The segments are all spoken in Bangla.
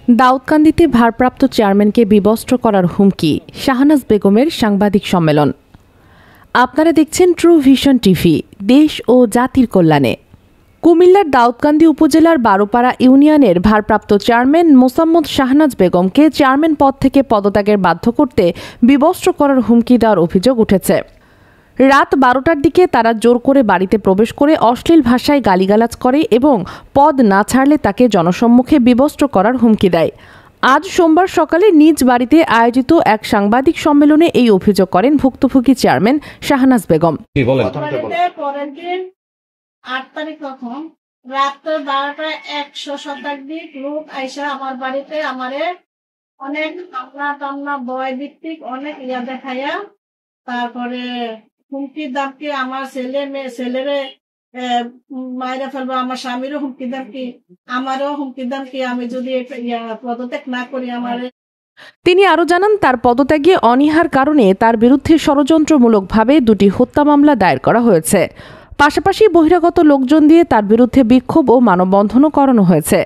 দাউদকান্দিতে ভারপ্রাপ্ত চেয়ারম্যানকে বিবস্ত্র করার হুমকি, শাহনাজ বেগমের সাংবাদিক সম্মেলন। আপনারা দেখছেন ট্রু ভিশন টিভি, দেশ ও জাতির কল্যাণে। কুমিল্লার দাউদকান্দি উপজেলার বারোপাড়া ইউনিয়নের ভারপ্রাপ্ত চেয়ারম্যান মোসাম্মদ শাহনাজ বেগমকে চেয়ারম্যান পদ থেকে পদত্যাগের বাধ্য করতে বিবস্ত্র করার হুমকি দেওয়ার অভিযোগ উঠেছে। রাত 12টার দিকে তারা জোর করে বাড়িতে প্রবেশ করে অশ্লীল ভাষায় গালিগালাজ করে এবং পদ না ছাড়লে তাকে জনসম্মুখে বিবস্ত্র করার হুমকি দেয়। আজ সোমবার সকালে নিজ বাড়িতে আয়োজিত এক সাংবাদিক সম্মেলনে এই অভিযোগ করেন ভুক্তভোগী চেয়ারম্যান শাহনাজ বেগম। 8 তারিখ তখন রাত 12টায় 100 শতাধিক লোক আইসা আমার বাড়িতে আমারে অনেক টান্না বয় ভিত্তিক অনেক দেখাইয়া তারপরে হুমকি দামকি আমার ছেলেরে মায়েরা ফেলবো, আমার স্বামীরও হুমকি দামকি, আমারও হুমকি দামকি, আমি যদি পদত্যাগ না করি আমারে। তিনি আরও জানান, তার পদত্যাগে অনীহার কারণে তার বিরুদ্ধে ষড়যন্ত্রমূলকভাবে 2টি হত্যা মামলা দায়ের করা হয়েছে। পাশাপাশি বহিরাগত লোকজন দিয়ে তার বিরুদ্ধে বিক্ষোভ ও মানববন্ধনও করানো হয়েছে।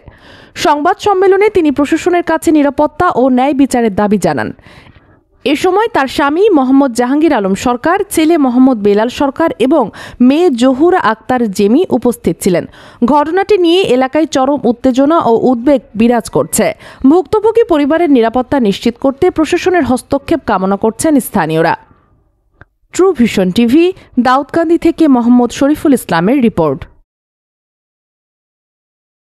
সংবাদ সম্মেলনে তিনি প্রশাসনের কাছে নিরাপত্তা ও ন্যায় বিচারের দাবি জানান। এ সময় তার স্বামী মোহাম্মদ জাহাঙ্গীর আলম সরকার, ছেলে মোহাম্মদ বেলাল সরকার এবং মেয়ে জহুরা আক্তার জেমি উপস্থিত ছিলেন। ঘটনাটি নিয়ে এলাকায় চরম উত্তেজনা ও উদ্বেগ বিরাজ করছে। ভুক্তভোগী পরিবারের নিরাপত্তা নিশ্চিত করতে প্রশাসনের হস্তক্ষেপ কামনা করছেন স্থানীয়রা। ট্রু ভিশন টিভি, দাউদকান্দি থেকে মোহাম্মদ শরীফুল ইসলামের রিপোর্ট।